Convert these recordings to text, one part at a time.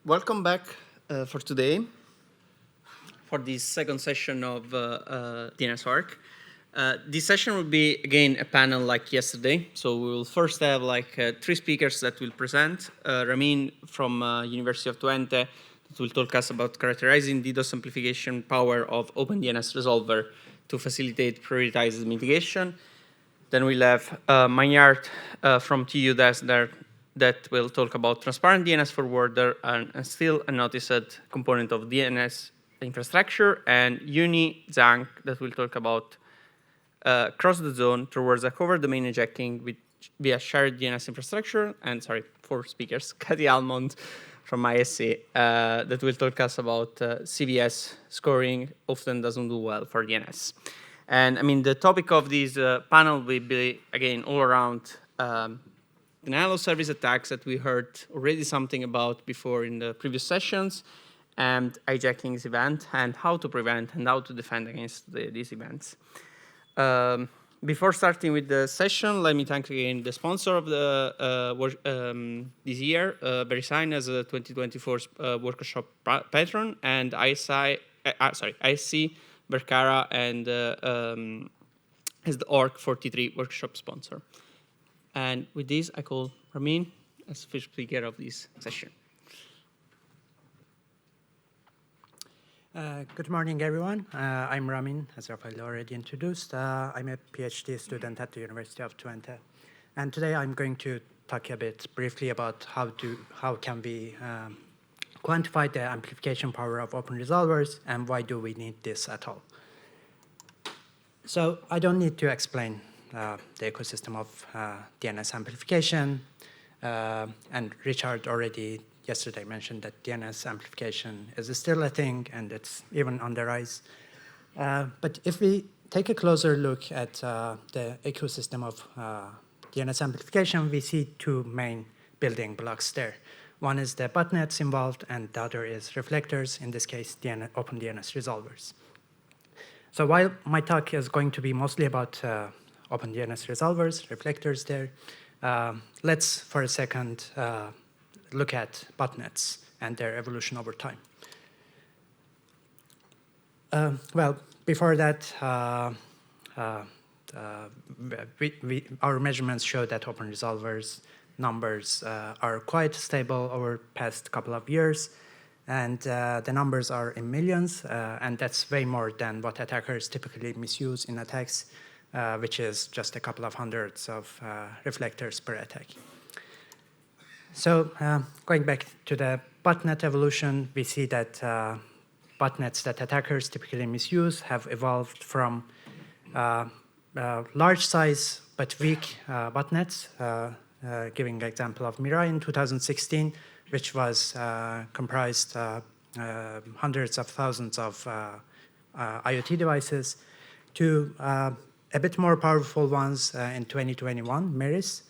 Welcome back for today, for this second session of DNS-OARC. This session will be, again, a panel like yesterday. So we will first have three speakers that will present. Ramin from University of Twente, that will talk us about characterizing DDoS amplification power of OpenDNS resolver to facilitate prioritized mitigation. Then we'll have Maynard from TU-Dresden that will talk about transparent DNS forwarder and still unnoticed component of DNS infrastructure, and Yunyi, Zhang, that will talk about cross the zone towards a covered domain hijacking via shared DNS infrastructure, and sorry, four speakers, Cathy Almond from ISC, that will talk us about CVSS scoring often doesn't do well for DNS. And I mean, the topic of this panel will be, again, all around denial of service attacks that we heard already something about before in the previous sessions, and hijacking's event, and how to prevent and how to defend against these events. Before starting with the session, let me thank again the sponsor of the this year, VeriSign, as a 2024 workshop patron, and ISC, Berkara, and as the OARC 43 workshop sponsor. And with this, I call Ramin as first speaker of this session. Good morning, everyone. I'm Ramin, as Raffaele already introduced. I'm a PhD student at the University of Twente. And today I'm going to talk a bit briefly about how can we quantify the amplification power of open resolvers, and why do we need this at all. So I don't need to explain the ecosystem of DNS amplification. And Richard already yesterday mentioned that DNS amplification is still a thing, and it's even on the rise. But if we take a closer look at the ecosystem of DNS amplification, we see two main building blocks there. One is the botnets involved, and the other is reflectors, in this case, OpenDNS resolvers. So while my talk is going to be mostly about OpenDNS resolvers, reflectors there, let's for a second look at botnets and their evolution over time. Well, before that, our measurements show that open resolvers numbers are quite stable over past couple of years, and the numbers are in millions, and that's way more than what attackers typically misuse in attacks, which is just a couple of hundreds of reflectors per attack. So going back to the botnet evolution, we see that botnets that attackers typically misuse have evolved from large size but weak botnets, giving an example of Mirai in 2016, which was comprised hundreds of thousands of IoT devices, to a bit more powerful ones in 2021, Meris,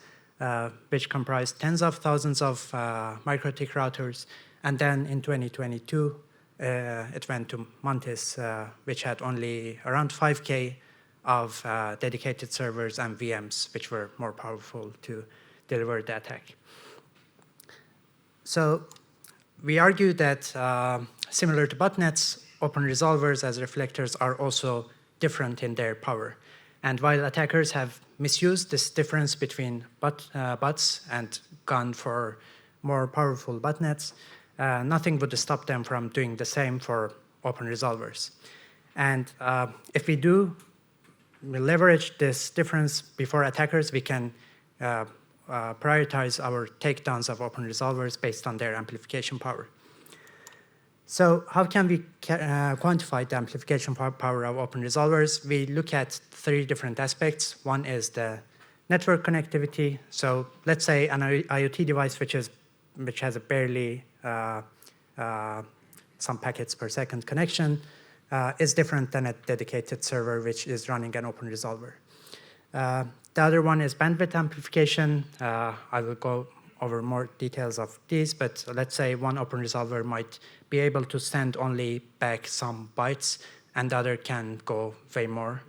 which comprised tens of thousands of MikroTik routers. And then in 2022, it went to Mantis, which had only around 5K of dedicated servers and VMs, which were more powerful to deliver the attack. So we argue that similar to botnets, open resolvers as reflectors are also different in their power. And while attackers have misused this difference between bots and gone for more powerful botnets, nothing would stop them from doing the same for open resolvers. And if we do leverage this difference before attackers, we can prioritize our takedowns of open resolvers based on their amplification power. So how can we quantify the amplification power of open resolvers? We look at three different aspects. One is the network connectivity. So let's say an IoT device which has a barely some packets per second connection is different than a dedicated server which is running an open resolver. The other one is bandwidth amplification. I will go over more details of these, but let's say one open resolver might be able to send only back some bytes, and the other can go way more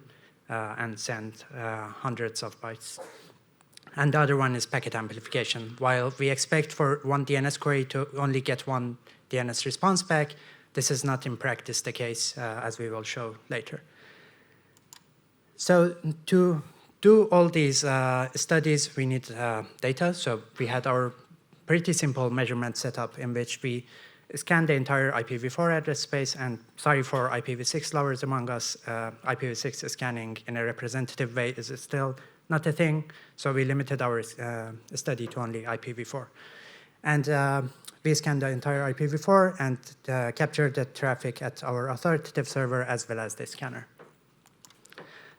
and send hundreds of bytes. And the other one is packet amplification. While we expect for one DNS query to only get one DNS response back, this is not in practice the case, as we will show later. So to do all these studies, we need data. So we had our pretty simple measurement setup in which we scan the entire IPv4 address space. And sorry for IPv6 lovers among us, IPv6 scanning in a representative way is still not a thing. So we limited our study to only IPv4. And we scanned the entire IPv4 and captured the traffic at our authoritative server as well as the scanner.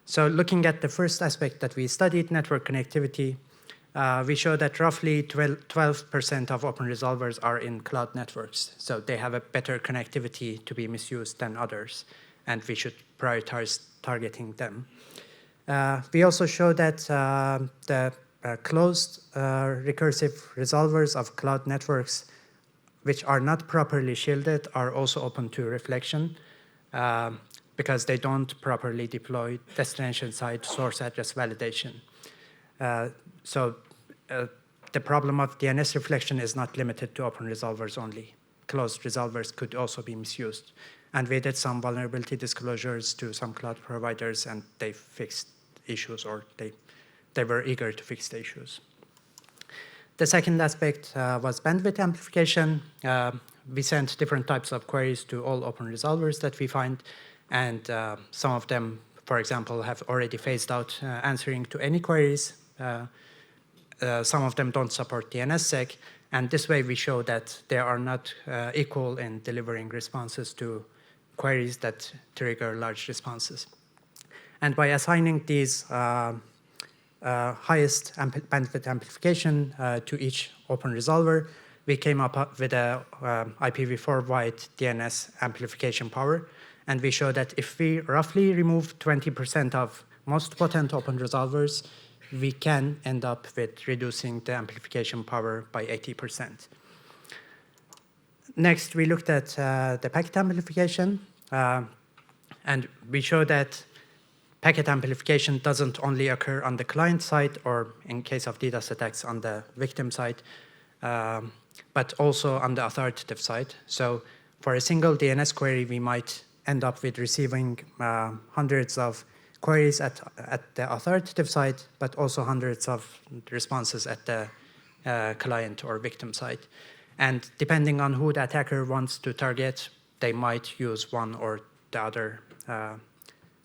So looking at the first aspect that we studied, network connectivity, we show that roughly 12% of open resolvers are in cloud networks. So they have a better connectivity to be misused than others, and we should prioritize targeting them. We also show that the closed recursive resolvers of cloud networks, which are not properly shielded, are also open to reflection because they don't properly deploy destination-side source address validation. So the problem of DNS reflection is not limited to open resolvers only. Closed resolvers could also be misused. And we did some vulnerability disclosures to some cloud providers, and they fixed issues, or they were eager to fix the issues. The second aspect was bandwidth amplification. We sent different types of queries to all open resolvers that we find, and some of them, for example, have already phased out answering to any queries. Some of them don't support DNSSEC, and this way we show that they are not equal in delivering responses to queries that trigger large responses. And by assigning these highest bandwidth amplification to each open resolver, we came up with a IPv4-wide DNS amplification power. And we show that if we roughly remove 20% of most potent open resolvers, we can end up with reducing the amplification power by 80%. Next, we looked at the packet amplification. And we show that packet amplification doesn't only occur on the client side, or in case of DDoS attacks on the victim side, but also on the authoritative side. So for a single DNS query, we might end up with receiving hundreds of queries at the authoritative side, but also hundreds of responses at the client or victim side. And depending on who the attacker wants to target, they might use one or the other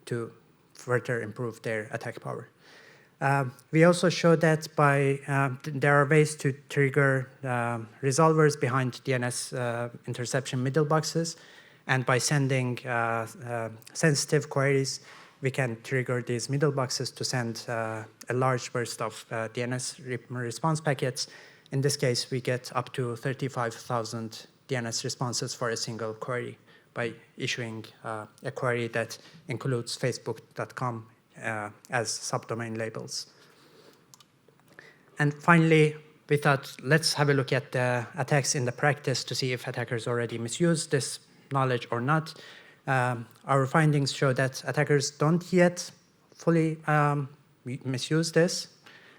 to further improve their attack power. We also show that by there are ways to trigger resolvers behind DNS interception middle boxes, and by sending sensitive queries, we can trigger these middle boxes to send a large burst of DNS response packets. In this case, we get up to 35,000 DNS responses for a single query by issuing a query that includes facebook.com as subdomain labels. And finally, we thought, let's have a look at the attacks in the practice to see if attackers already misuse this knowledge or not. Our findings show that attackers don't yet fully misuse this.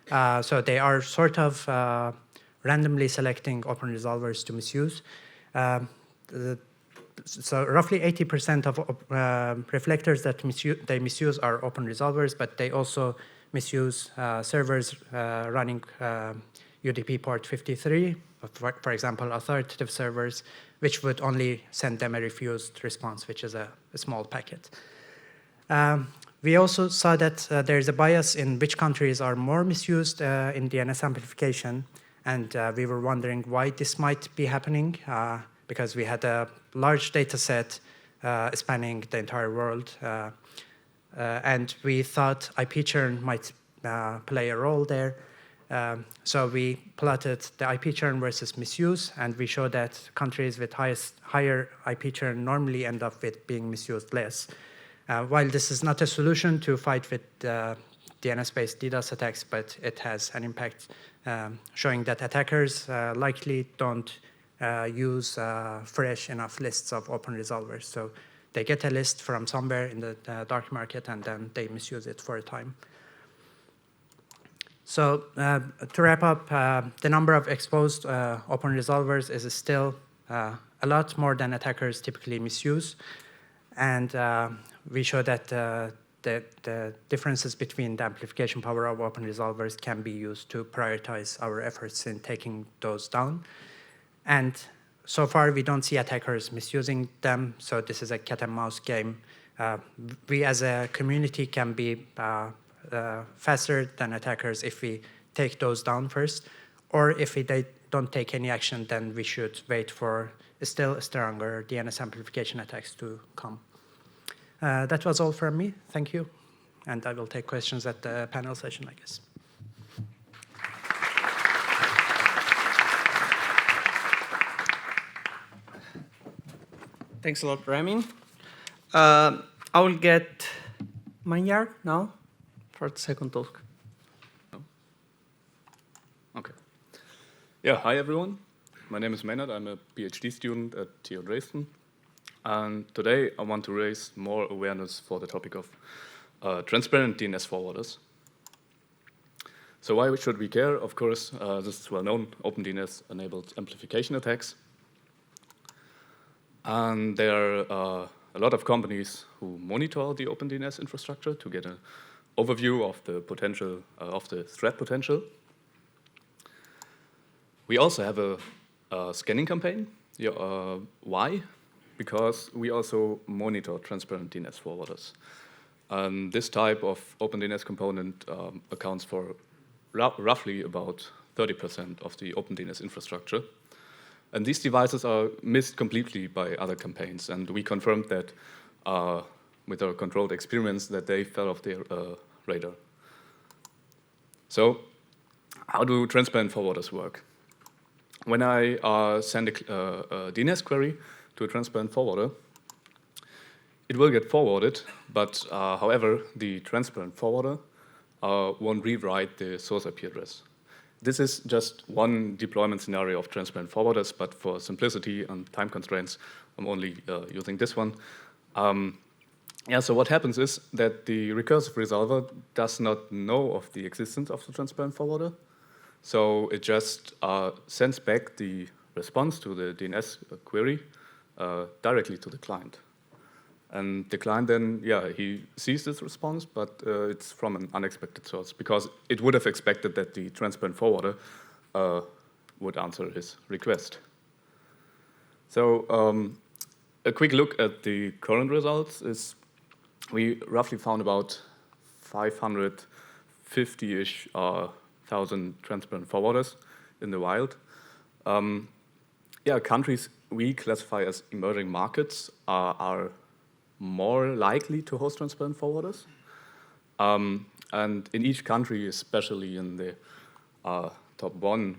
So they are sort of randomly selecting open resolvers to misuse. So roughly 80% of reflectors that they misuse are open resolvers, but they also misuse servers running UDP port 53, for example, authoritative servers, which would only send them a refused response, which is a small packet. We also saw that there is a bias in which countries are more misused in DNS amplification, and we were wondering why this might be happening, because we had a large data set spanning the entire world, and we thought IP churn might play a role there. So we plotted the IP churn versus misuse, and we showed that countries with higher IP churn normally end up with being misused less. While this is not a solution to fight with DNS-based DDoS attacks, but it has an impact, showing that attackers likely don't use fresh enough lists of open resolvers. So they get a list from somewhere in the dark market, and then they misuse it for a time. So to wrap up, the number of exposed open resolvers is still a lot more than attackers typically misuse. And we show that the differences between the amplification power of open resolvers can be used to prioritize our efforts in taking those down. And so far, we don't see attackers misusing them, so this is a cat and mouse game. We as a community can be faster than attackers if we take those down first, or if they don't take any action, then we should wait for still stronger DNS amplification attacks to come. That was all from me. Thank you. And I will take questions at the panel session, I guess. Thanks a lot, Ramin. I will get Maynard now for the second talk. Okay. Yeah, hi everyone. My name is Maynard. I'm a PhD student at TU-Dresden. And today I want to raise more awareness for the topic of transparent DNS forwarders. So why should we care? Of course, this is well known. OpenDNS enabled amplification attacks. And there are a lot of companies who monitor the OpenDNS infrastructure to get an overview of the potential, of the threat potential. We also have a scanning campaign. Why? Because we also monitor transparent DNS forwarders. And this type of OpenDNS component accounts for roughly about 30% of the OpenDNS infrastructure. And these devices are missed completely by other campaigns. And we confirmed that with our controlled experiments that they fell off their radar. So how do transparent forwarders work? When I send a DNS query to a transparent forwarder, it will get forwarded, but however, the transparent forwarder won't rewrite the source IP address. This is just one deployment scenario of transparent forwarders, but for simplicity and time constraints, I'm only using this one. So what happens is that the recursive resolver does not know of the existence of the transparent forwarder. So it just sends back the response to the DNS query directly to the client. And the client then, he sees this response, but it's from an unexpected source, because it would have expected that the transparent forwarder would answer his request. So a quick look at the current results is we roughly found about 550-ish thousand transparent forwarders in the wild. Countries we classify as emerging markets are more likely to host transparent forwarders. And in each country, especially in the top one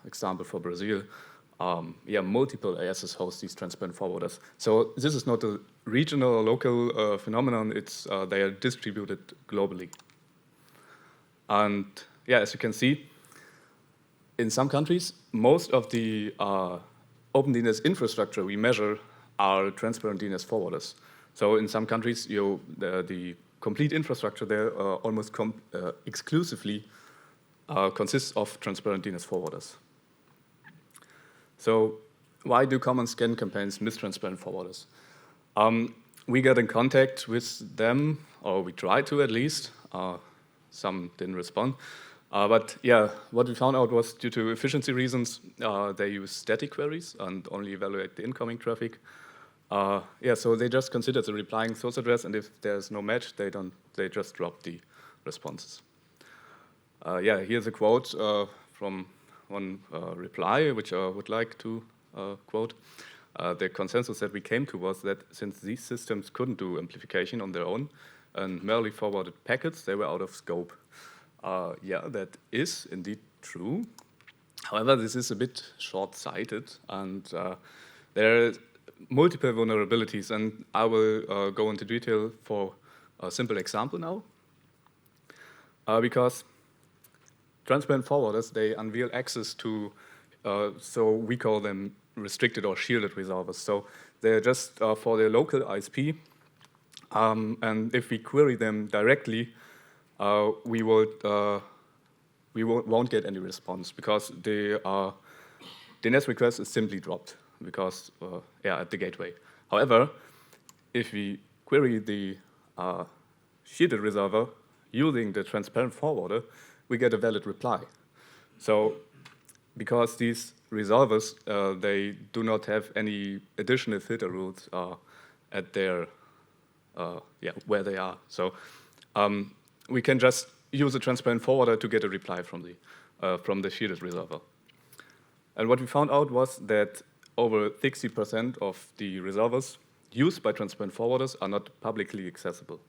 example for Brazil, multiple ASs host these transparent forwarders. So this is not a regional or local phenomenon, they are distributed globally. And as you can see, in some countries, most of the OpenDNS infrastructure we measure are transparent DNS forwarders. So in some countries, the complete infrastructure there almost exclusively consists of transparent DNS forwarders. So why do common scan campaigns miss transparent forwarders? We got in contact with them, or we tried to at least. Some didn't respond. But what we found out was due to efficiency reasons, they use static queries and only evaluate the incoming traffic. So they just consider the replying source address, and if there's no match, they just drop the responses. Here's a quote from one reply, which I would like to quote. The consensus that we came to was that since these systems couldn't do amplification on their own and merely forwarded packets, they were out of scope. That is indeed true. However, this is a bit short-sighted, and there are multiple vulnerabilities, and I will go into detail for a simple example now. Because transparent forwarders, they unveil access to, so we call them restricted or shielded resolvers. So they're just for the local ISP, and if we query them directly, we would we won't get any response because the DNS request is simply dropped because at the gateway. However, if we query the shielded resolver using the transparent forwarder, we get a valid reply. So because these resolvers, they do not have any additional filter rules at their, where they are. So we can just use a transparent forwarder to get a reply from the shielded resolver. And what we found out was that over 60% of the resolvers used by transparent forwarders are not publicly accessible.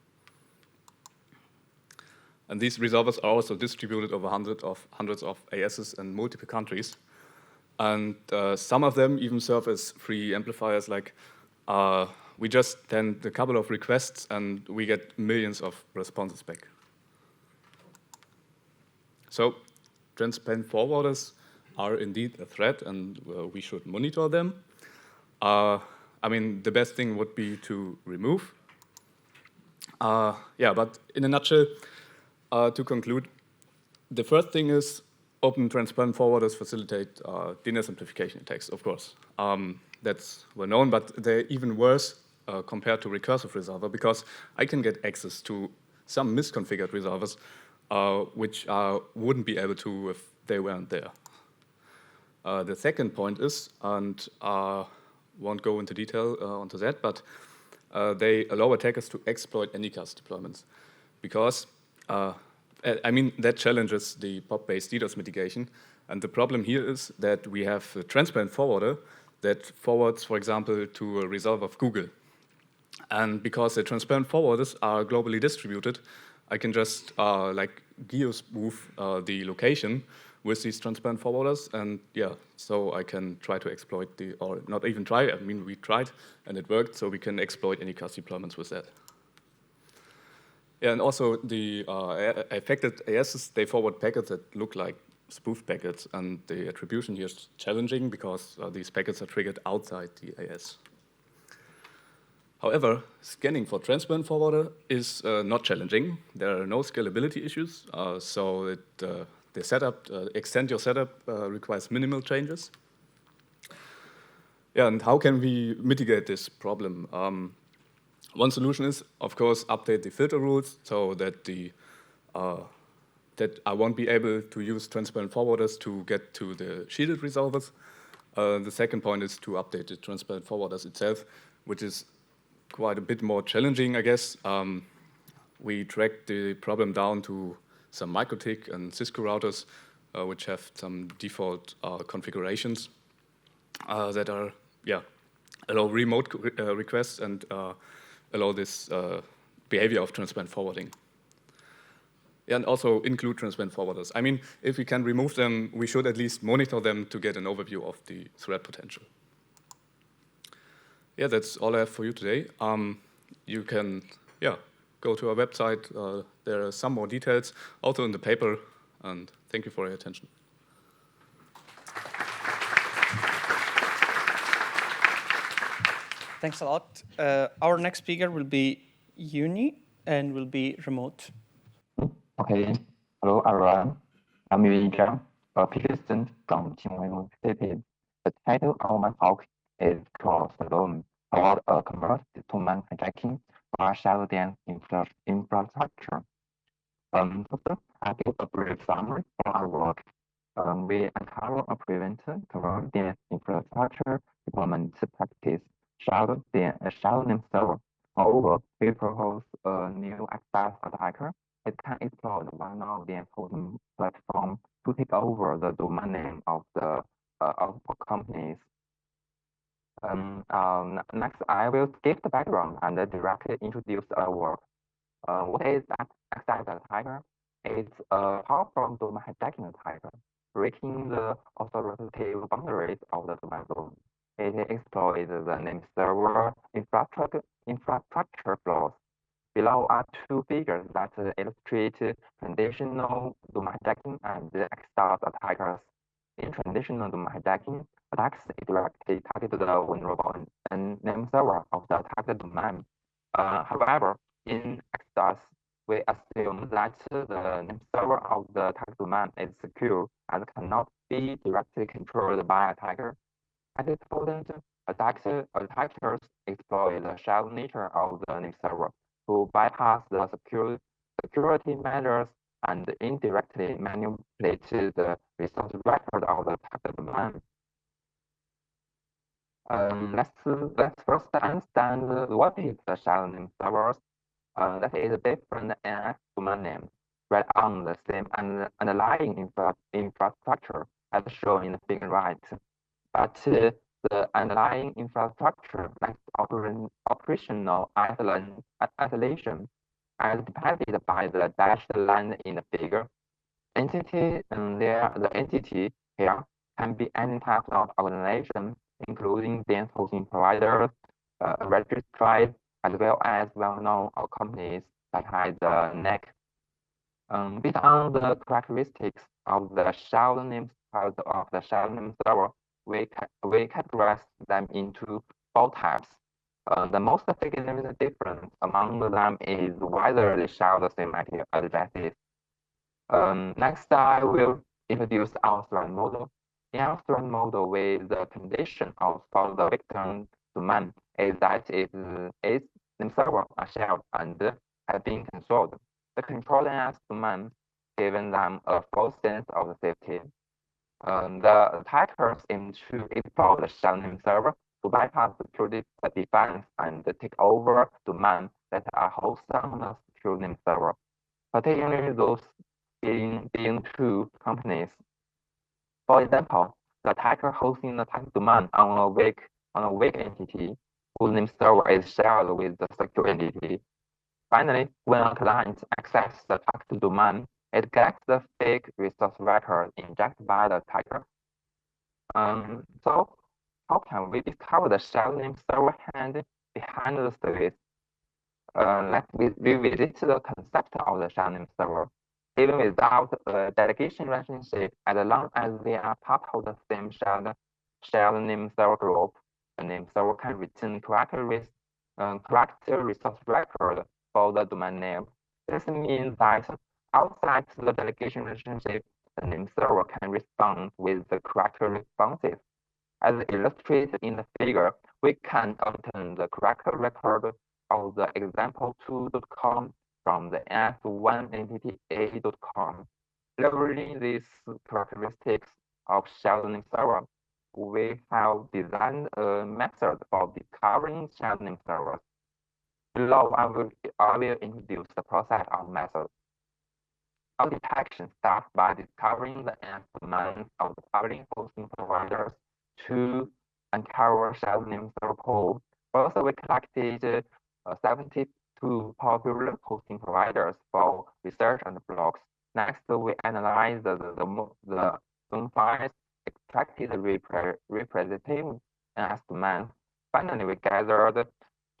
And these resolvers are also distributed over hundreds of ASs in multiple countries. And some of them even serve as free amplifiers, like we just send a couple of requests and we get millions of responses back. So transparent forwarders are indeed a threat, and we should monitor them. I mean, the best thing would be to remove. But in a nutshell, to conclude, the first thing is open transparent forwarders facilitate DNS amplification attacks, of course. That's well known, but they're even worse compared to recursive resolver because I can get access to some misconfigured resolvers which wouldn't be able to if they weren't there. The second point is, and won't go into detail onto that, but they allow attackers to exploit anycast deployments because I mean, that challenges the POP-based DDoS mitigation. And the problem here is that we have a transparent forwarder that forwards, for example, to a resolver of Google. And because the transparent forwarders are globally distributed, I can just like geospoof the location with these transparent forwarders. And so I can try to exploit or not even try, I mean, we tried and it worked, so we can exploit anycast deployments with that. Yeah, and also the affected ASs, they forward packets that look like spoof packets, and the attribution here is challenging because these packets are triggered outside the AS. However, scanning for transparent forwarder is not challenging. There are no scalability issues, so the setup, extend your setup requires minimal changes. Yeah, and how can we mitigate this problem? One solution is, of course, update the filter rules so that that I won't be able to use transparent forwarders to get to the shielded resolvers. The second point is to update the transparent forwarders itself, which is quite a bit more challenging, I guess. We tracked the problem down to some MikroTik and Cisco routers, which have some default configurations that are, allow remote requests and allow this behavior of transparent forwarding. And also include transparent forwarders. I mean, if we can remove them, we should at least monitor them to get an overview of the threat potential. Yeah, that's all I have for you today. You can, go to our website. There are some more details also in the paper, and thank you for your attention. Thanks a lot. Our next speaker will be Yunyi and will be remote. Okay. Hello, everyone. I'm Zhang, a PhD student from Tsinghua University. The title of my talk is Close the Loop about a converted domain hijacking for shadow DNS infrastructure. First, I give a brief summary of our work. We uncover a prevented converted DNS infrastructure deployment practice, shadow name server. Moreover, we propose a new access attacker. It can exploit one of the important platforms to take over the domain name of the companies. Next, I will skip the background and directly introduce our work. What is access attacker? It's a powerful domain hijacking attacker, breaking the authoritative boundaries of the domain zone. It exploits the name server infrastructure flaws. Below are two figures that illustrate traditional domain hijacking and access attackers. In traditional domain hijacking, attacks directly target the vulnerable name server of the attacked domain. However, in access, we assume that the name server of the target domain is secure and cannot be directly controlled by attacker. At this point, attackers exploit the shell nature of the name server to bypass the security measures and indirectly manipulate the resource record of the target domain. Let's first understand what is the shell name servers. That is different DNS domain names right on the same underlying infrastructure as shown in the figure right. But the underlying infrastructure lacks operational isolation as depicted by the dashed line in the figure. The entity here can be any type of organization, including DNS hosting providers, registrars, as well as well-known companies that has the NEC. Based on the characteristics of the shell name of the shell name server, we categorize them into 4 types. The most significant difference among them is whether they share the same IP addresses. Next, I will introduce our threat model. In our threat model, with the condition of for the victim domain is that its name server are shared and have been controlled. The control DNS domain given them a false sense of the safety. The attackers aim to exploit the shell name server to bypass security defense and take over domains that are hosted on the secure name server, particularly those being to companies. For example, the attacker hosting the target domain on a weak entity whose name server is shared with the secure entity. Finally, when a client accesses the target domain, it gets the fake resource record injected by the attacker. So how can we discover the shell name server hand behind the service? Let's revisit the concept of the shell name server. Even without a delegation relationship, as long as they are part of the same shared name server group, the name server can return correct resource record for the domain name. This means that outside the delegation relationship, the name server can respond with the correct responses. As illustrated in the figure, we can obtain the correct record of the example2.com from the S1 entity A.com. Leveraging these characteristics of shell name server, we have designed a method for discovering shell name servers. Below, I will introduce the process of method. Our detection starts by discovering the DNS domains of the public hosting providers to uncover shell name server pool. First, we collected 72 popular hosting providers for research and blogs. Next, we analyzed the zone files, extracted representative DNS domains. Finally, we gathered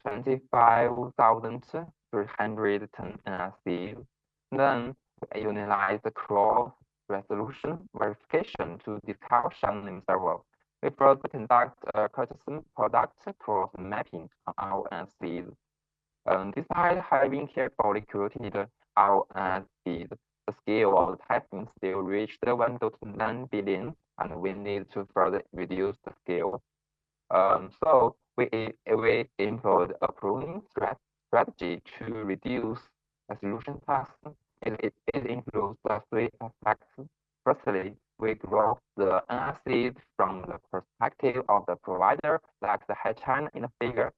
25,310 DNS. Then we utilized cross-resolution verification to discover shell name server. We first conduct a custom product cross-mapping on our DNS. Despite having carefully curated our DNS, the scale of the typing still reached 1.9 billion, and we need to further reduce the scale. So we employed a pruning strategy to reduce resolution tasks. It includes the 3 aspects. Firstly, we grow the DNS from the perspective of the provider, like the headline in the figure.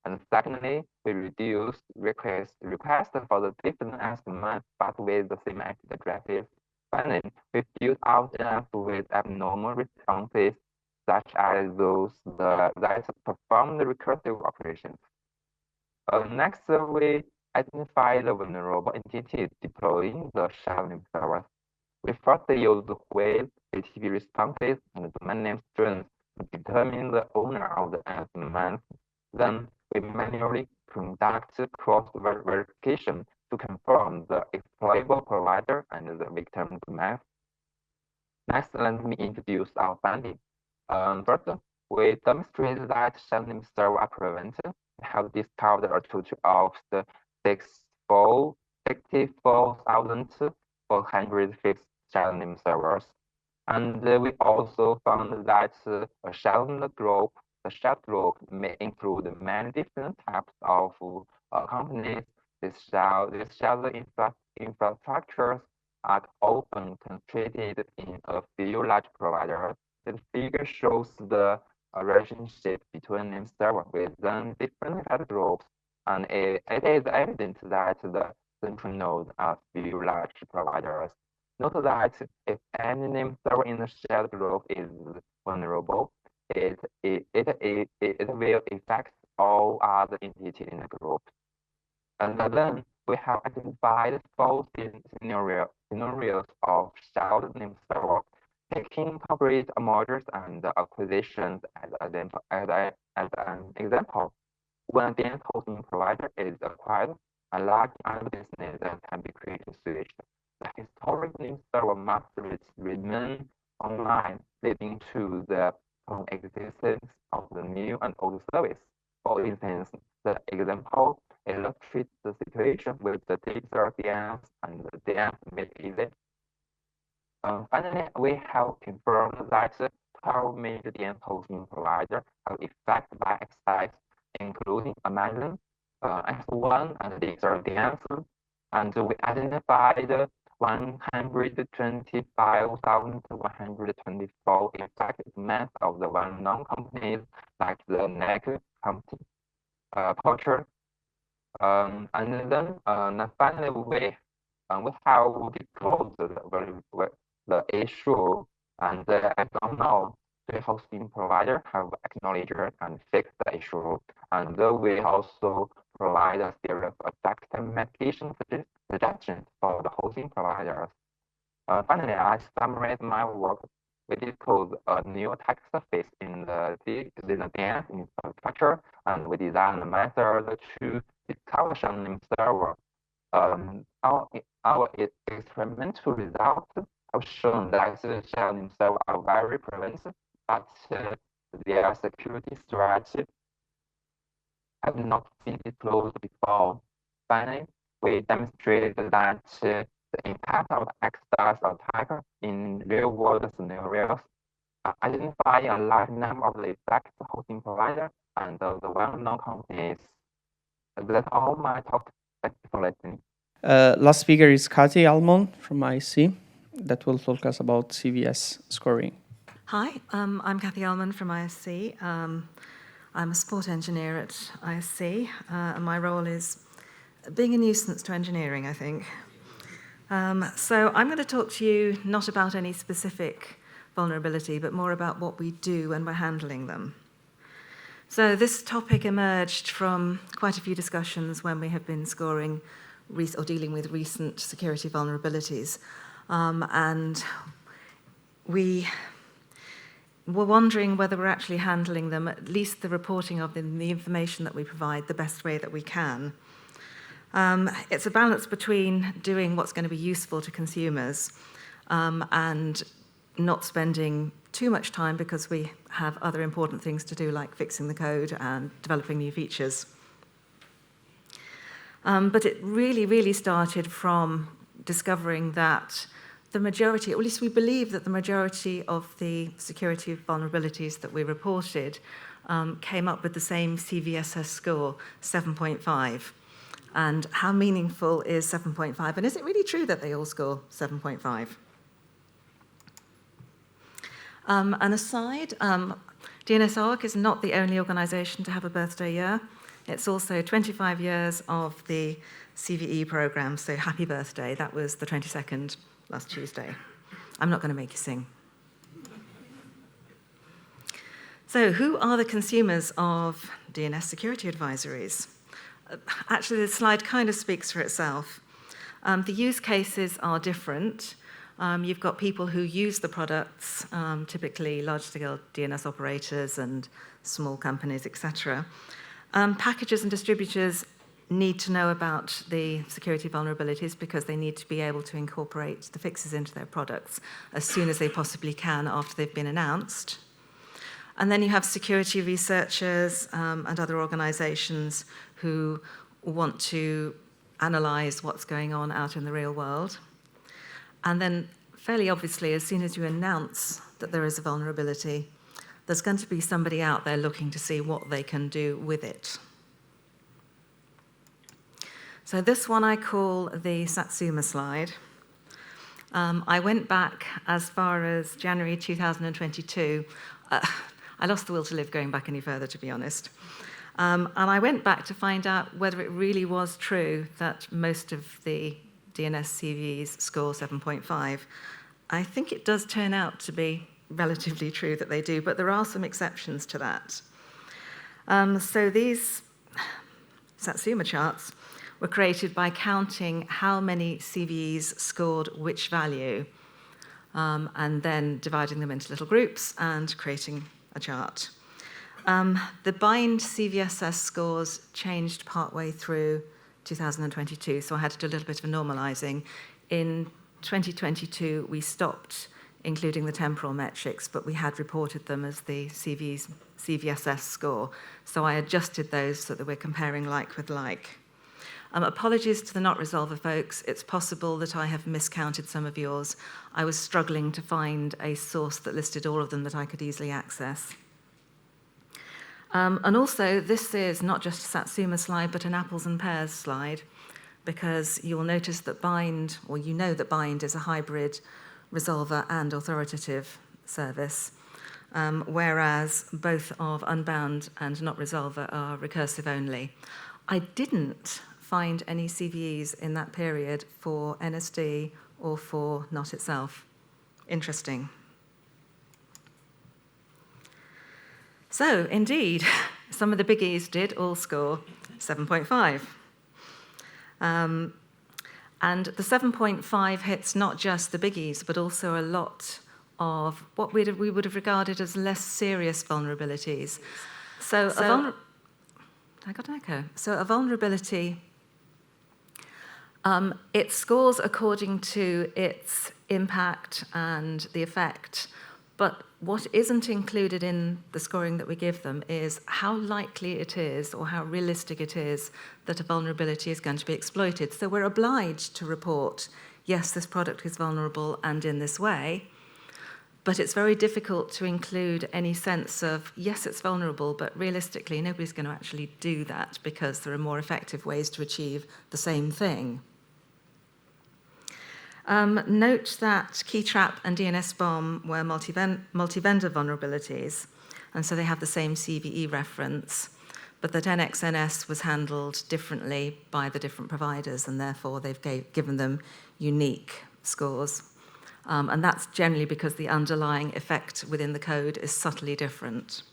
And secondly, we reduce requests for the different DNS domains, but with the same IP addresses. Finally, we build out DNS with abnormal responses, such as those that perform the recursive operations. Next, we identify the vulnerable entities deploying the shell name servers. We first use the whale HTTP responses and domain name strings to determine the owner of the DNS domain. Then we manually conduct cross-verification to confirm the exploitable provider and the victim domain. Next, let me introduce our findings. First, we demonstrate that shell name servers are prevented. We have discovered a total of 64 64,406 shared name servers. And we also found that the shared group may include many different types of companies. These shared infrastructures are often concentrated in a few large providers. This figure shows the relationship between name servers within different shared groups, and it is evident that the central nodes are few large providers. Note that if any name server in the shared group is vulnerable, it will affect all other entities in the group. And then we have identified 4 scenarios of shared name server, taking corporate mergers and acquisitions as an example. When a DNS hosting provider is acquired, a large business that can be quickly switched. The historic name server must remain online, leading to the coexistence of the new and old service. For instance, the example illustrates the situation with the digital DNS and the DNS Mitigation. Finally, we have confirmed that 12 major DNS hosting providers have affected by access, including Amazon, S1, and digital DNS, and we identified 125,124 affected members of the well-known companies like the Nike company, Porsche, and then finally we have disclosed the issue, and as of now, the hosting provider have acknowledged and fixed the issue, and we also provide a series of effective mitigation suggestions for the hosting providers. Finally, I summarize my work. We disclose a new attack surface in the DNS infrastructure, and we design a method to discover shared name server. Our experimental results have shown that shared name servers are very prevalent, but their security strategy have not been disclosed before. Finally, we demonstrated that the impact of XDoS attack in real-world scenarios, identifying a large number of the effects hosting providers and the well-known companies. That's all my talk. Thank you for listening. Last speaker is Cathy Almond from ISC that will talk us about CVS scoring. Hi, I'm Cathy Almond from ISC. I'm a support engineer at ISC, and my role is being a nuisance to engineering, I think. So I'm going to talk to you not about any specific vulnerability, but more about what we do when we're handling them. So this topic emerged from quite a few discussions when we have been scoring or dealing with recent security vulnerabilities. And we were wondering whether we're actually handling them, at least the reporting of them, the information that we provide, the best way that we can. It's a balance between doing what's going to be useful to consumers and not spending too much time because we have other important things to do, like fixing the code and developing new features. But it really started from discovering that the majority, or at least we believe that the majority of the security vulnerabilities that we reported came up with the same CVSS score, 7.5. And how meaningful is 7.5? And is it really true that they all score 7.5? An aside, DNS-OARC is not the only organization to have a birthday year. It's also 25 years of the CVE program, so happy birthday. That was the 22nd, last Tuesday. I'm not going to make you sing. So who are the consumers of DNS security advisories? Actually, this slide kind of speaks for itself. The use cases are different. You've got people who use the products, typically large-scale DNS operators and small companies, etc. Packagers and distributors need to know about the security vulnerabilities because they need to be able to incorporate the fixes into their products as soon as they possibly can after they've been announced. And then you have security researchers and other organizations who want to analyze what's going on out in the real world. And then, fairly obviously, as soon as you announce that there is a vulnerability, there's going to be somebody out there looking to see what they can do with it. So this one I call the Satsuma slide. I went back as far as January 2022. I lost the will to live going back any further, to be honest. And I went back to find out whether it really was true that most of the DNS CVEs score 7.5. I think it does turn out to be relatively true that they do, but there are some exceptions to that. So these Satsuma charts were created by counting how many CVEs scored which value, and then dividing them into little groups and creating a chart. The bind CVSS scores changed partway through 2022, so I had to do a little bit of normalizing. In 2022, we stopped including the temporal metrics, but we had reported them as the CVSS score, so I adjusted those so that we're comparing like with like. Apologies to the not resolver folks. It's possible that I have miscounted some of yours. I was struggling to find a source that listed all of them that I could easily access. And also, this is not just a Satsuma slide, but an apples and pears slide, because you'll notice that bind, or you know that bind is a hybrid resolver and authoritative service, whereas both of unbound and not resolver are recursive only. I didn't find any CVEs in that period for NSD or for not itself. Interesting. So, indeed, some of the biggies did all score 7.5. And the 7.5 hits not just the biggies, but also a lot of what we would have regarded as less serious vulnerabilities. I got an echo. So a vulnerability, it scores according to its impact and the effect, but what isn't included in the scoring that we give them is how likely it is or how realistic it is that a vulnerability is going to be exploited. So we're obliged to report, yes, this product is vulnerable and in this way, but it's very difficult to include any sense of, yes, it's vulnerable, but realistically, nobody's going to actually do that because there are more effective ways to achieve the same thing. Note that Keytrap and DNS Bomb were multi-vendor vulnerabilities, and so they have the same CVE reference, but that NXNS was handled differently by the different providers, and therefore they've given them unique scores. And that's generally because the underlying effect within the code is subtly different.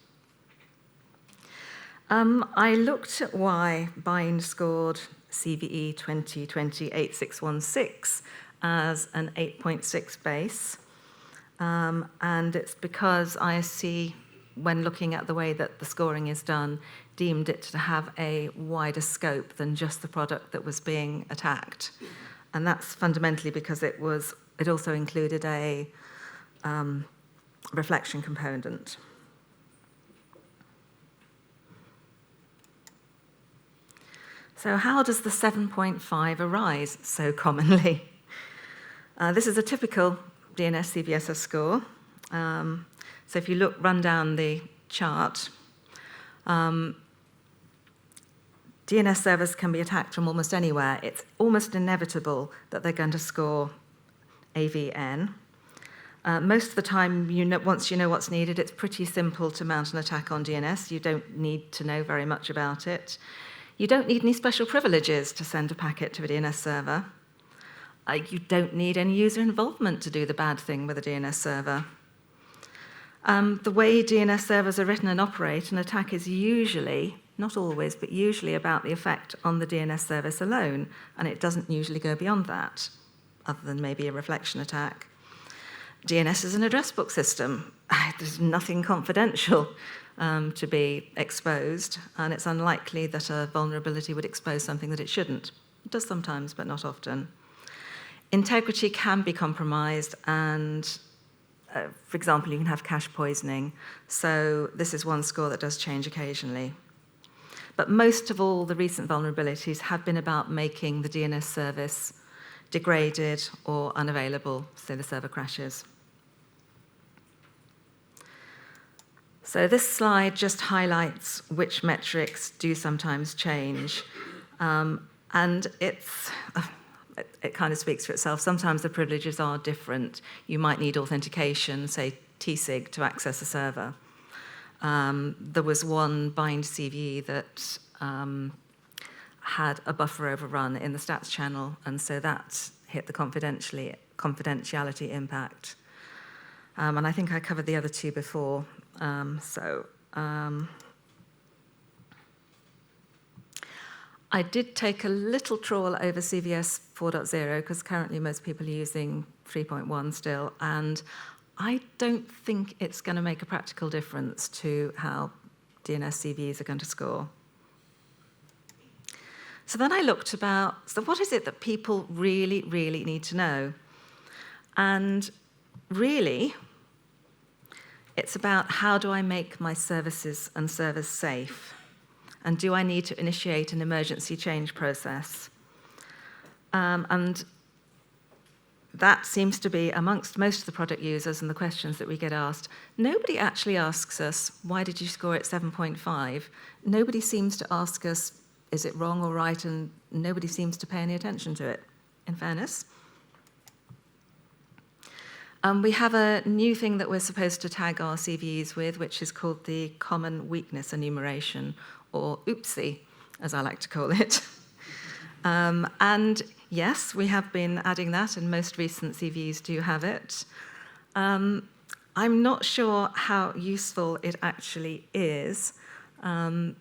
I looked at why bind scored CVE 2020-8616 as an 8.6 base, and it's because ISC, when looking at the way that the scoring is done, deemed it to have a wider scope than just the product that was being attacked. And that's fundamentally because it also included a reflection component. So how does the 7.5 arise so commonly? This is a typical DNS CVSS score. So if you run down the chart, DNS servers can be attacked from almost anywhere. It's almost inevitable that they're going to score AVN. Most of the time, once you know what's needed, it's pretty simple to mount an attack on DNS. You don't need to know very much about it. You don't need any special privileges to send a packet to a DNS server. You don't need any user involvement to do the bad thing with a DNS server. The way DNS servers are written and operate, an attack is usually, not always, but usually about the effect on the DNS service alone, and it doesn't usually go beyond that, other than maybe a reflection attack. DNS is an address book system. There's nothing confidential to be exposed, and it's unlikely that a vulnerability would expose something that it shouldn't. It does sometimes, but not often. Integrity can be compromised, and for example, you can have cache poisoning. So this is one score that does change occasionally. But most of all, the recent vulnerabilities have been about making the DNS service degraded or unavailable, so the server crashes. So this slide just highlights which metrics do sometimes change. And it kind of speaks for itself. Sometimes the privileges are different. You might need authentication, say TSIG, to access a server. There was one bind CVE that had a buffer overrun in the stats channel, and so that hit the confidentiality impact. And I think I covered the other two before. I did take a little trawl over CVS 4.0 because currently most people are using 3.1 still, and I don't think it's going to make a practical difference to how DNS CVEs are going to score. So then I looked about, so what is it that people really, really need to know? And really, it's about how do I make my services and servers safe? And do I need to initiate an emergency change process? And that seems to be amongst most of the product users and the questions that we get asked. Nobody actually asks us, why did you score it 7.5? Nobody seems to ask us, is it wrong or right? And nobody seems to pay any attention to it, in fairness. We have a new thing that we're supposed to tag our CVEs with, which is called the Common Weakness Enumeration, or OOPSI, as I like to call it. And yes, we have been adding that, and most recent CVEs do have it. I'm not sure how useful it actually is. And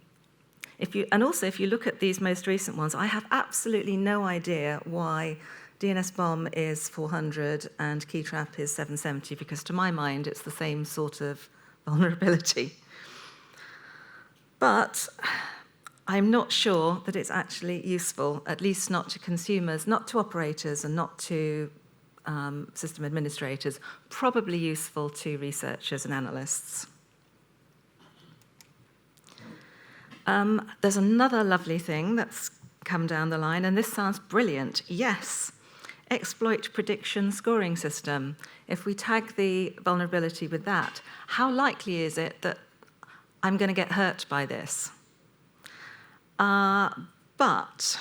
also, if you look at these most recent ones, I have absolutely no idea why DNS bomb is 400 and key trap is 770, because to my mind, it's the same sort of vulnerability. But I'm not sure that it's actually useful, at least not to consumers, not to operators, and not to system administrators, probably useful to researchers and analysts. There's another lovely thing that's come down the line, and this sounds brilliant. Yes, exploit prediction scoring system. If we tag the vulnerability with that, how likely is it that I'm going to get hurt by this? But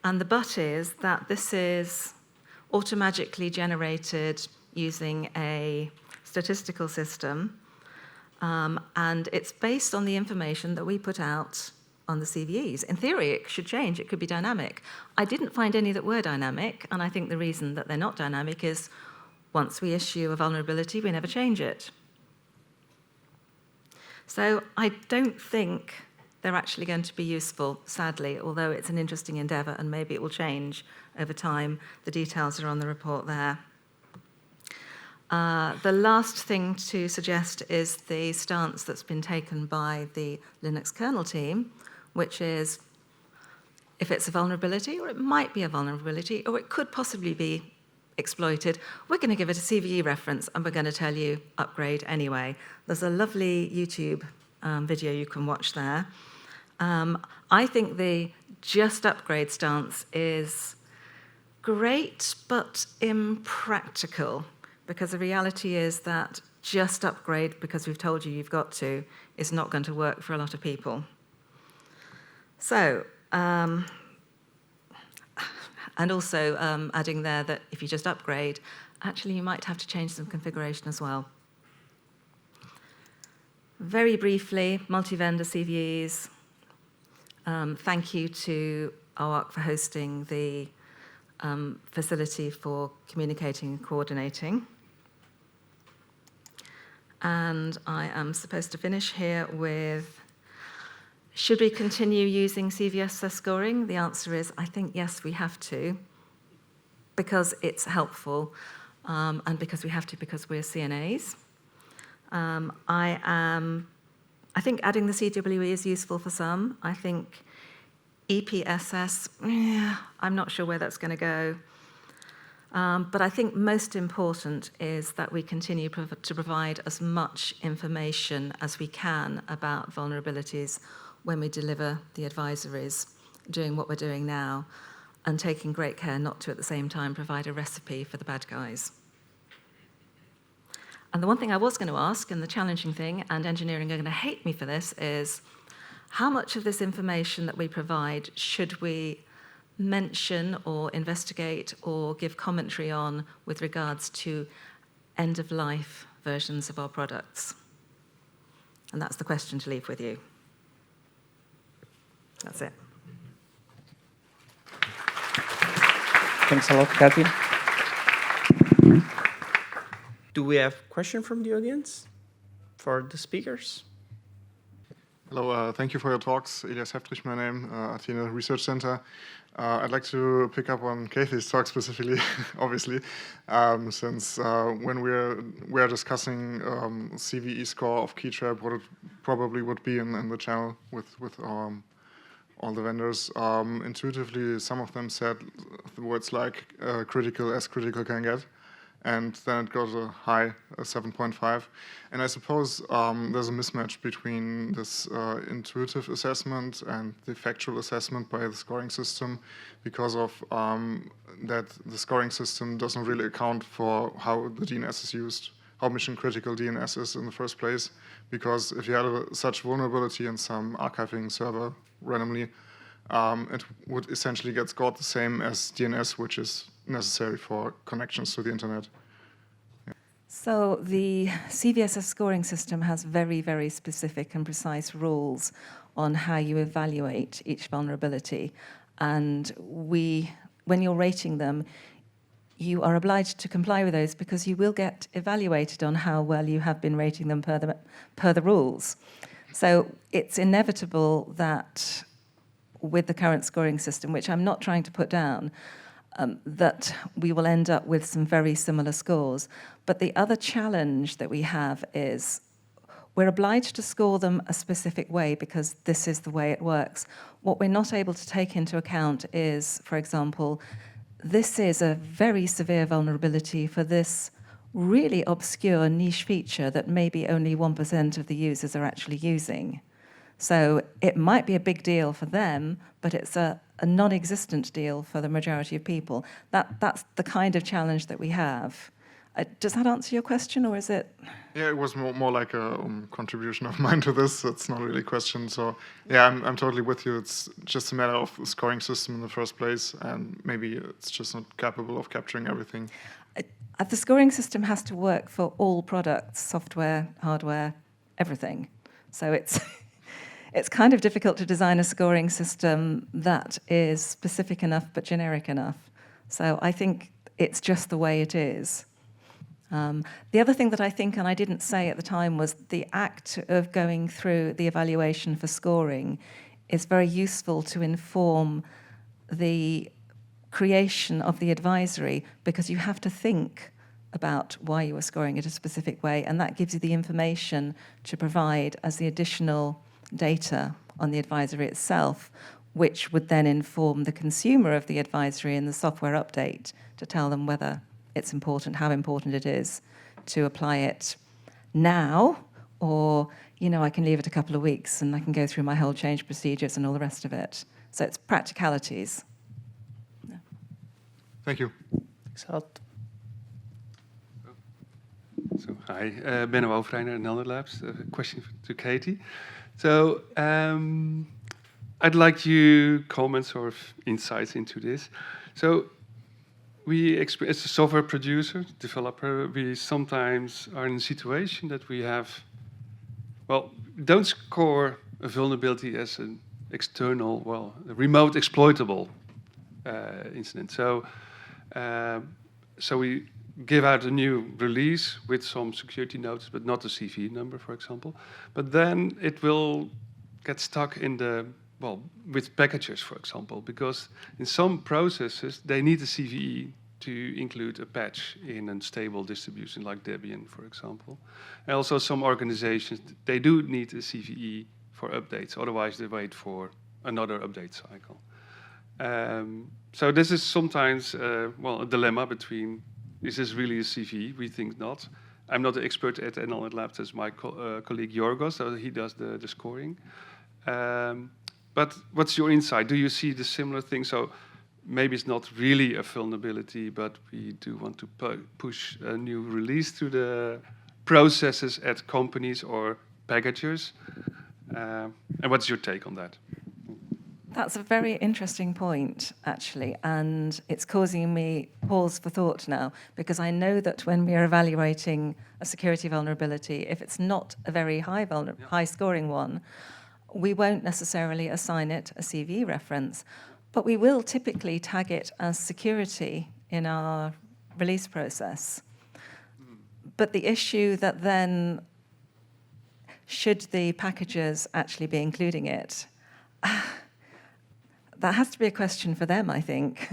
the but is that this is automatically generated using a statistical system, and it's based on the information that we put out on the CVEs. In theory, it should change. It could be dynamic. I didn't find any that were dynamic, and I think the reason that they're not dynamic is once we issue a vulnerability, we never change it. So I don't think they're actually going to be useful, sadly, although it's an interesting endeavor and maybe it will change over time. The details are on the report there. The last thing to suggest is the stance that's been taken by the Linux kernel team, which is if it's a vulnerability, or it might be a vulnerability, or it could possibly be exploited, we're going to give it a CVE reference and we're going to tell you upgrade anyway. There's a lovely YouTube video you can watch there. I think the just upgrade stance is great but impractical, because the reality is that just upgrade because we've told you you've got to is not going to work for a lot of people. So, and also adding there that if you just upgrade, actually you might have to change some configuration as well. Very briefly, multi-vendor CVEs. Thank you to OARC for hosting the facility for communicating and coordinating. And I am supposed to finish here with, should we continue using CVSS scoring? The answer is, I think, yes, we have to, because it's helpful, and because we have to because we're CNAs. I think adding the CWE is useful for some. I think EPSS, I'm not sure where that's going to go. But I think most important is that we continue to provide as much information as we can about vulnerabilities when we deliver the advisories, doing what we're doing now, and taking great care not to at the same time provide a recipe for the bad guys. And the one thing I was going to ask, and the challenging thing, and engineering are going to hate me for this, is how much of this information that we provide should we mention or investigate or give commentary on with regards to end-of-life versions of our products? And that's the question to leave with you. That's it. Thanks a lot, Cathy. Do we have a question from the audience for the speakers? Hello, thank you for your talks. Elias Heftrich, my name, Athena Research Center. I'd like to pick up on Cathy's talk specifically, obviously, since when we're discussing CVE score of Keytrap, what it probably would be in the channel with all the vendors. Intuitively, some of them said the words like critical as critical can get, and then it goes a high 7.5. And I suppose there's a mismatch between this intuitive assessment and the factual assessment by the scoring system, because of that the scoring system doesn't really account for how the DNS is used, how mission critical DNS is in the first place. Because if you had such vulnerability in some archiving server randomly, it would essentially get scored the same as DNS, which is necessary for connections to the internet. Yeah. So the CVSS scoring system has very, very specific and precise rules on how you evaluate each vulnerability. And when you're rating them, you are obliged to comply with those because you will get evaluated on how well you have been rating them per the rules. So it's inevitable that with the current scoring system, which I'm not trying to put down, that we will end up with some very similar scores. But the other challenge that we have is we're obliged to score them a specific way because this is the way it works. What we're not able to take into account is, for example, this is a very severe vulnerability for this really obscure niche feature that maybe only 1% of the users are actually using. So it might be a big deal for them, but it's a non-existent deal for the majority of people. That's the kind of challenge that we have. Does that answer your question, or is it? Yeah, it was more like a contribution of mine to this. It's not really a question. So yeah, I'm totally with you. It's just a matter of the scoring system in the first place, and maybe it's just not capable of capturing everything. The scoring system has to work for all products, software, hardware, everything. So it's kind of difficult to design a scoring system that is specific enough but generic enough. So I think it's just the way it is. The other thing that I think, and I didn't say at the time, was the act of going through the evaluation for scoring is very useful to inform the creation of the advisory, because you have to think about why you are scoring it a specific way, and that gives you the information to provide as the additional data on the advisory itself, which would then inform the consumer of the advisory and the software update to tell them whether it's important, how important it is to apply it now, or, you know, I can leave it a couple of weeks and I can go through my whole change procedures and all the rest of it. So it's practicalities. Yeah. Thank you. Thanks a lot. So, hi, Benno Overeiner, Nelder Labs. A question to Cathy. So, I'd like you comments or insights into this. So, as a software producer, developer, we sometimes are in a situation that we have, well, don't score a vulnerability as an external, well, a remote exploitable incident. So, so we give out a new release with some security notice, but not a CVE number, for example. But then it will get stuck in the, well, with packages, for example, because in some processes, they need a CVE to include a patch in a stable distribution like Debian, for example. And also some organizations, they do need a CVE for updates, otherwise they wait for another update cycle. So this is sometimes, well, a dilemma between, is this really a CVE? We think not. I'm not an expert at NL Labs, as my colleague Yorgos, so he does the scoring. But what's your insight? Do you see the similar thing? So maybe it's not really a vulnerability, but we do want to push a new release to the processes at companies or packagers. And what's your take on that? That's a very interesting point, actually, and it's causing me pause for thought now, because I know that when we are evaluating a security vulnerability, if it's not a very high-scoring one, we won't necessarily assign it a CV reference, but we will typically tag it as security in our release process. But the issue that then, should the packagers actually be including it, that has to be a question for them, I think.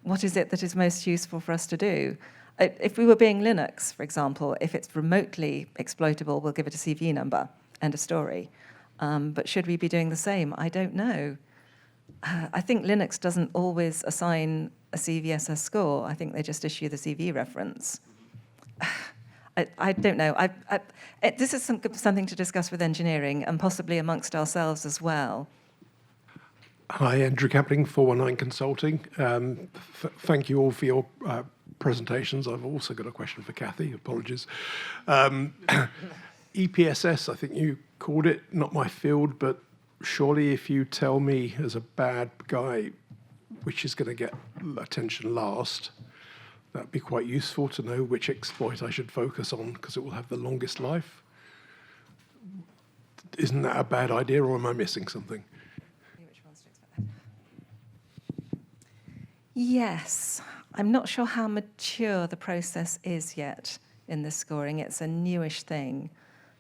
What is it that is most useful for us to do? If we were being Linux, for example, if it's remotely exploitable, we'll give it a CV number, end of story. But should we be doing the same? I don't know. I think Linux doesn't always assign a CVSS score. I think they just issue the CV reference. I don't know. This is something to discuss with engineering and possibly amongst ourselves as well. Hi, Andrew Capling, 419 Consulting. Thank you all for your presentations. I've also got a question for Cathy. Apologies. EPSS, I think you called it, not my field, but surely if you tell me as a bad guy which is going to get attention last, that'd be quite useful to know which exploit I should focus on because it will have the longest life. Isn't that a bad idea, or am I missing something? Yes. I'm not sure how mature the process is yet in this scoring. It's a newish thing.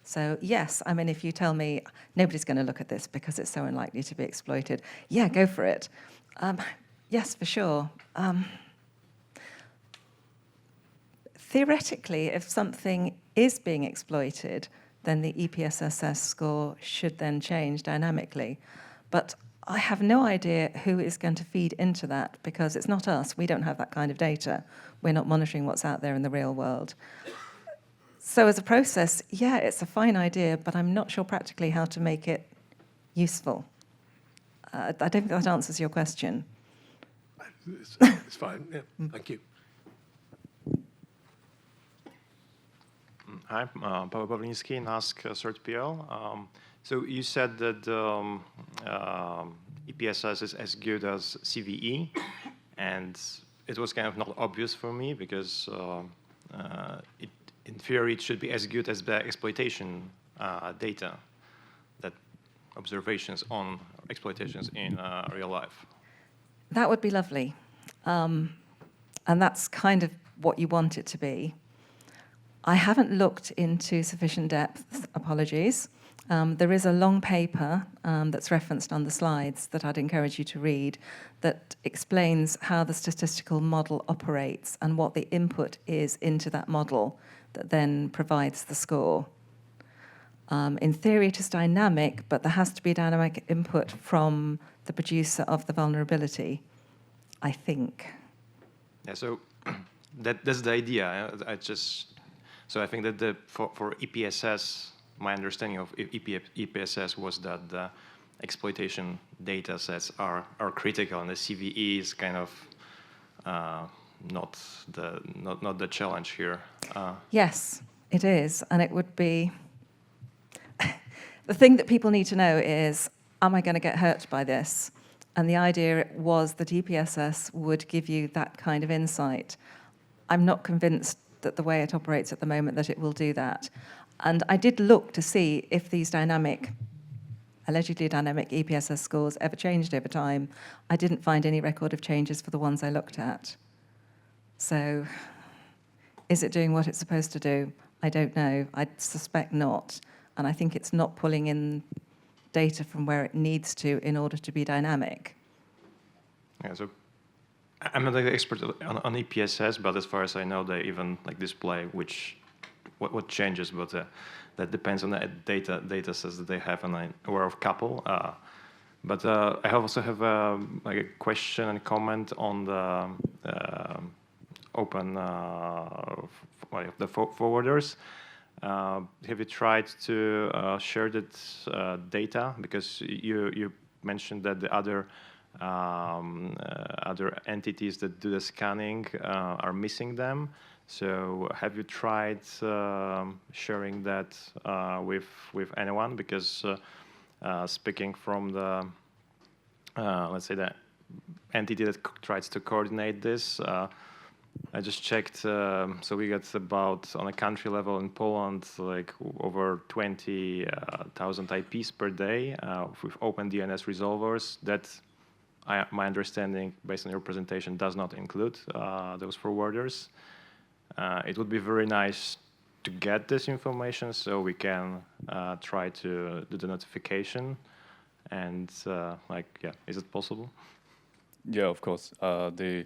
So yes, I mean, if you tell me nobody's going to look at this because it's so unlikely to be exploited, yeah, go for it. Yes, for sure. Theoretically, if something is being exploited, then the EPSSS score should then change dynamically. But I have no idea who is going to feed into that because it's not us. We don't have that kind of data. We're not monitoring what's out there in the real world. So as a process, yeah, it's a fine idea, but I'm not sure practically how to make it useful. I don't think that answers your question. It's fine. Yeah. Thank you. Hi, Paweł Pawliński, NASK CertPL. So you said that EPSS is as good as CVE, and it was kind of not obvious for me because in theory it should be as good as the exploitation data, that observations on exploitations in real life. That would be lovely. And that's kind of what you want it to be. I haven't looked into sufficient depth, apologies. There is a long paper that's referenced on the slides that I'd encourage you to read that explains how the statistical model operates and what the input is into that model that then provides the score. In theory, it is dynamic, but there has to be dynamic input from the producer of the vulnerability, I think. Yeah, so that's the idea. So I think that for EPSS, my understanding of EPSS was that the exploitation data sets are critical, and the CVE is kind of not the challenge here. Yes, it is, and it would be. The thing that people need to know is, am I going to get hurt by this? And the idea was that EPSS would give you that kind of insight. I'm not convinced that the way it operates at the moment that it will do that. And I did look to see if these allegedly dynamic EPSS scores ever changed over time. I didn't find any record of changes for the ones I looked at. So is it doing what it's supposed to do? I don't know. I suspect not. And I think it's not pulling in data from where it needs to in order to be dynamic. Yeah, so I'm not an expert on EPSS, but as far as I know, they even display what changes, but that depends on the data sets that they have, and I'm aware of a couple. But I also have a question and comment on the open the forwarders. Have you tried to share that data? Because you mentioned that the other entities that do the scanning are missing them. So have you tried sharing that with anyone? Because speaking from the, let's say, the entity that tries to coordinate this, I just checked, so we got about, on a country level in Poland, like over 20,000 IPs per day with open DNS resolvers. That, my understanding, based on your presentation, does not include those forwarders. It would be very nice to get this information so we can try to do the notification. And is it possible? Yeah, of course. The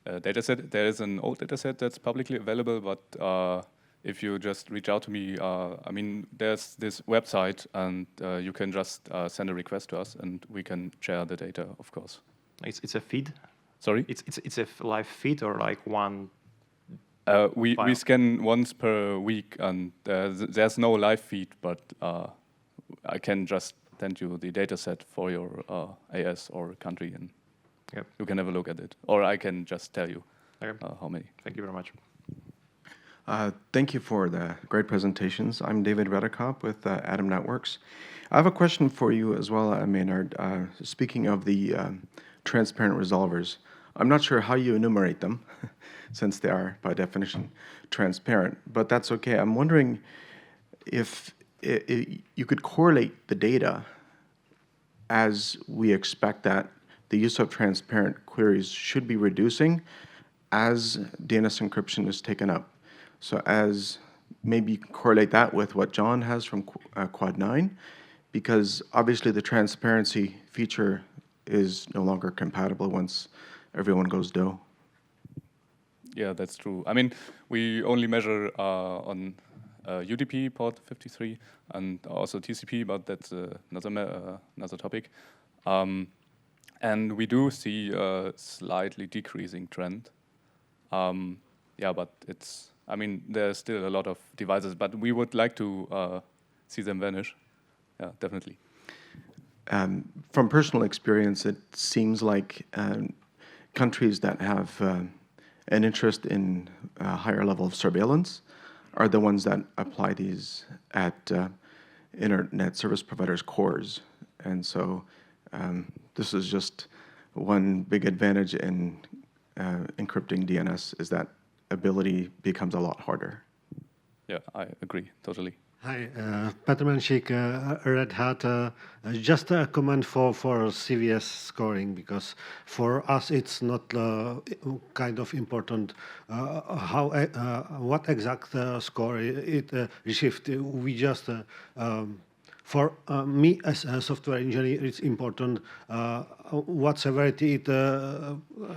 dataset, there is an old dataset that's publicly available, but if you just reach out to me, I mean, there's this website, and you can just send a request to us, and we can share the data, of course. It's a feed? Sorry? It's a live feed, or like one? We scan once per week, and there's no live feed, but I can just send you the dataset for your AS or country, and you can have a look at it. Or I can just tell you how many. Thank you very much. Thank you for the great presentations. I'm David Redekop with Atom Networks. I have a question for you as well, Maynard. Speaking of the transparent resolvers, I'm not sure how you enumerate them, since they are, by definition, transparent, but that's okay. I'm wondering if you could correlate the data as we expect that the use of transparent queries should be reducing as DNS encryption is taken up. So as maybe you can correlate that with what John has from Quad 9, because obviously the transparency feature is no longer compatible once everyone goes DoS. Yeah, that's true. I mean, we only measure on UDP port 53 and also TCP, but that's another topic. And we do see a slightly decreasing trend. Yeah, but it's, I mean, there's still a lot of devices, but we would like to see them vanish. Yeah, definitely. From personal experience, it seems like countries that have an interest in a higher level of surveillance are the ones that apply these at internet service providers' cores. And so this is just one big advantage in encrypting DNS, is that ability becomes a lot harder. Yeah, I agree, totally. Hi, Petr Menšík, Red Hat. Just a comment for CVS scoring, because for us it's not kind of important what exact score it received. We just for me as a software engineer, it's important what severity it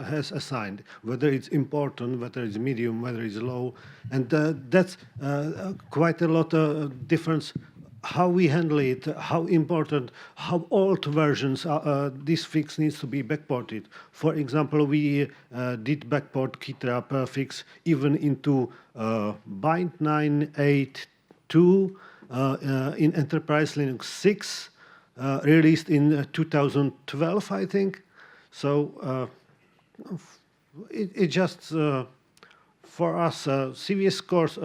has assigned, whether it's important, whether it's medium, whether it's low, and that's quite a lot of difference. How we handle it, how important, how old versions this fix needs to be backported. For example, we did backport keytrap fix even into bind 9.8.2 in Enterprise Linux 6, released in 2012, I think. So it just, for us, CVS scores,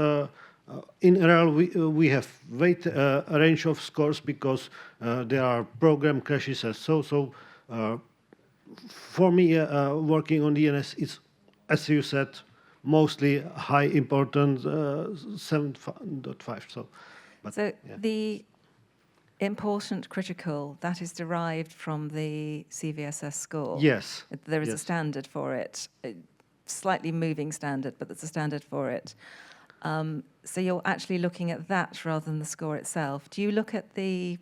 in RL, we have wide range of scores because there are program crashes. So for me, working on DNS, it's, as you said, mostly high important 7.5. So the important critical, that is derived from the CVSS score? Yes. There is a standard for it, slightly moving standard, but there's a standard for it. So you're actually looking at that rather than the score itself. Do you look at the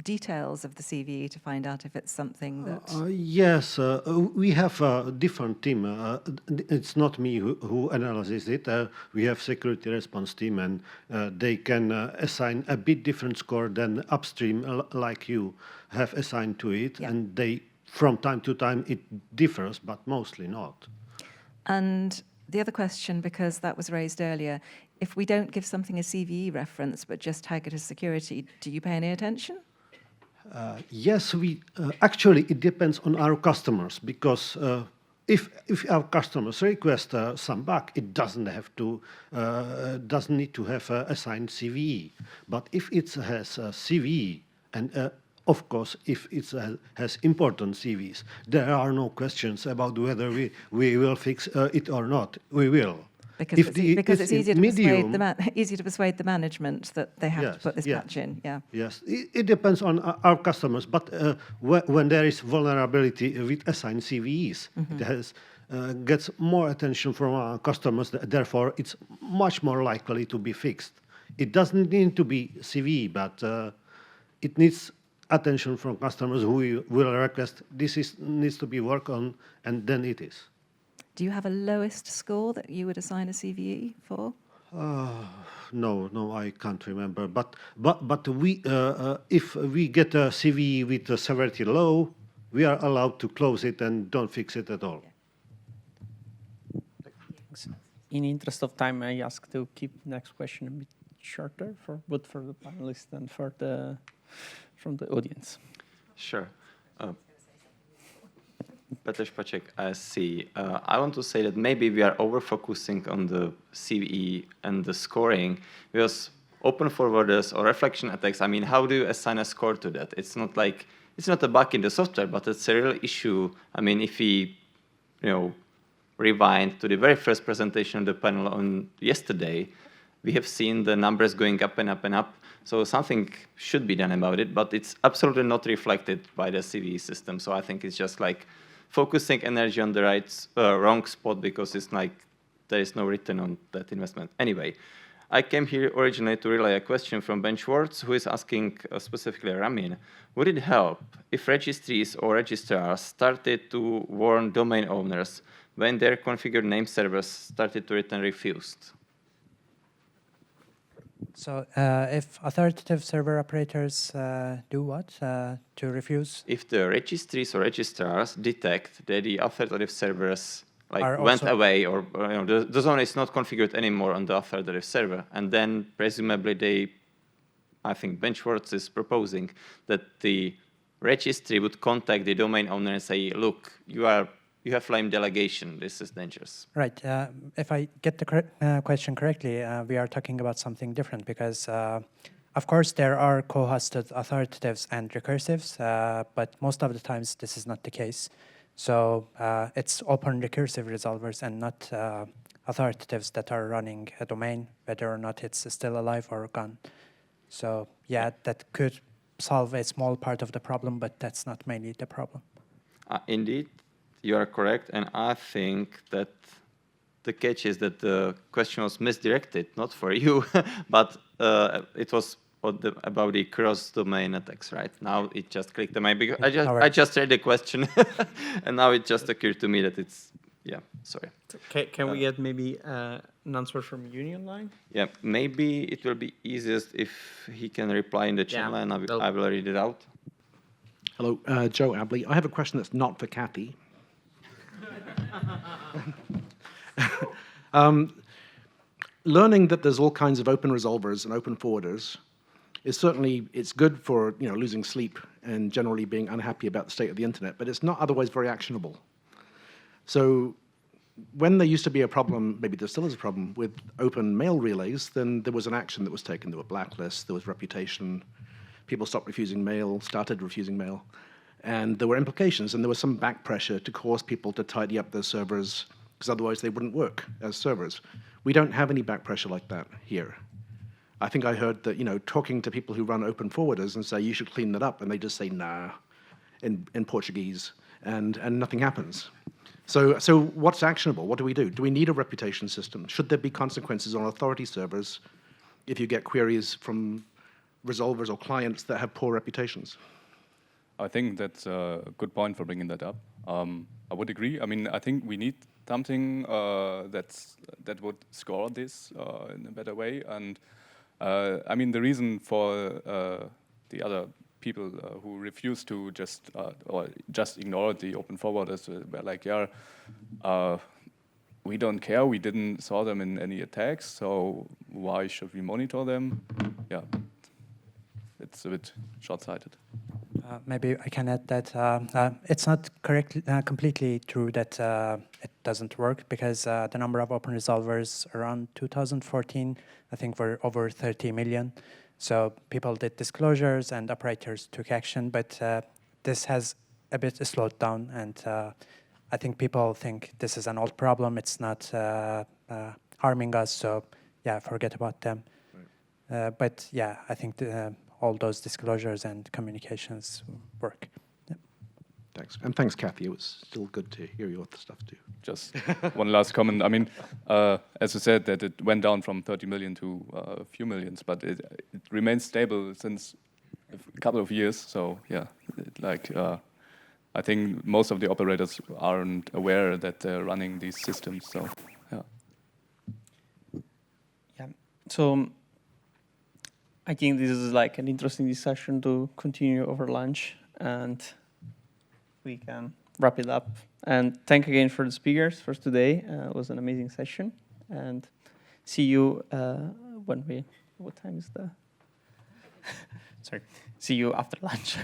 details of the CVE to find out if it's something that... Yes, we have a different team. It's not me who analyzes it. We have security response team, and they can assign a bit different score than upstream, like you have assigned to it. Yeah. And they, from time to time, it differs, but mostly not. And the other question, because that was raised earlier, if we don't give something a CVE reference but just tag it as security, do you pay any attention? Yes, we actually it depends on our customers, because if our customers request some bug, it doesn't need to have assigned CVE. But if it has a CVE, and of course if it has important CVEs, there are no questions about whether we will fix it or not. We will. Because it's easier to persuade the management that they have to put this patch in. Yeah. Yes, it depends on our customers, but when there is vulnerability with assigned CVEs, it gets more attention from our customers. Therefore, it's much more likely to be fixed. It doesn't need to be CVE, but it needs attention from customers who will request needs to be worked on, and then it is. Do you have a lowest score that you would assign a CVE for? No, I can't remember. But we, if we get a CVE with a severity low, we are allowed to close it and don't fix it at all. In interest of time, I ask to keep next question a bit shorter, both for the panelists and from the audience. Sure. Petr Špaček, ISC. I want to say that maybe we are over-focusing on the CVE and the scoring, because open forwarders or reflection attacks, I mean, how do you assign a score to that? It's not like, it's not a bug in the software, but it's a real issue. I mean, if we, rewind to the very first presentation of the panel on yesterday, we have seen the numbers going up and up and up. So something should be done about it, but it's absolutely not reflected by the CVE system. So I think it's just like focusing energy on the wrong spot, because it's like there is no return on that investment. Anyway, I came here originally to relay a question from Ben Schwartz, who is asking specifically Ramin, would it help if registries or registrars started to warn domain owners when their configured name servers started to return refused? So if authoritative server operators do what to refuse? If the registries or registrars detect that the authoritative servers went away, or the zone is not configured anymore on the authoritative server, and then presumably I think Ben Schwartz is proposing that the registry would contact the domain owner and say, look, you have flame delegation, this is dangerous. Right. If I get the question correctly, we are talking about something different, because of course there are co-hosted authoritatives and recursives, but most of the times this is not the case. So it's open recursive resolvers and not authoritatives that are running a domain, whether or not it's still alive or gone. So yeah, that could solve a small part of the problem, but that's not mainly the problem. Indeed, you are correct, and I think that the catch is that the question was misdirected, not for you, but it was about the cross-domain attacks, right? Now it just clicked on my, because I just read the question, and now it just occurred to me that it's, sorry. Can we get maybe an answer from Yunyi online? Yeah, maybe it will be easiest if he can reply in the channel, and I will read it out. Hello, Joe Abley. I have a question that's not for Cathy. Learning that there's all kinds of open resolvers and open forwarders is certainly, it's good for losing sleep and generally being unhappy about the state of the internet, but it's not otherwise very actionable. So when there used to be a problem, maybe there still is a problem, with open mail relays, then there was an action that was taken. There were blacklists, there was reputation, people stopped refusing mail, started refusing mail, and there were implications, and there was some back pressure to cause people to tidy up their servers, because otherwise they wouldn't work as servers. We don't have any back pressure like that here. I think I heard that, talking to people who run open forwarders and say, you should clean that up, and they just say, nah, in Portuguese, and nothing happens. So what's actionable? What do we do? Do we need a reputation system? Should there be consequences on authority servers if you get queries from resolvers or clients that have poor reputations? I think that's a good point for bringing that up. I would agree. I mean, I think we need something that would score this in a better way. And I mean, the reason for the other people who refuse to just ignore the open forwarders were like, we don't care. We didn't saw them in any attacks, so why should we monitor them? Yeah, it's a bit short-sighted. Maybe I can add that it's not completely true that it doesn't work, because the number of open resolvers around 2014, I think, were over 30 million. So people did disclosures and operators took action, but this has a bit slowed down, and I think people think this is an old problem. It's not harming us, so yeah, forget about them. Right. But yeah, I think all those disclosures and communications work. Yeah. Thanks. And thanks, Cathy. It was still good to hear your stuff too. Just one last comment. I mean, as I said, that it went down from 30 million to a few millions, but it remains stable since a couple of years. So yeah, I think most of the operators aren't aware that they're running these systems. So yeah. Yeah. So I think this is like an interesting discussion to continue over lunch, and we can wrap it up. And thank again for the speakers for today. It was an amazing session, and see you when we. What time is the? Sorry. See you after lunch.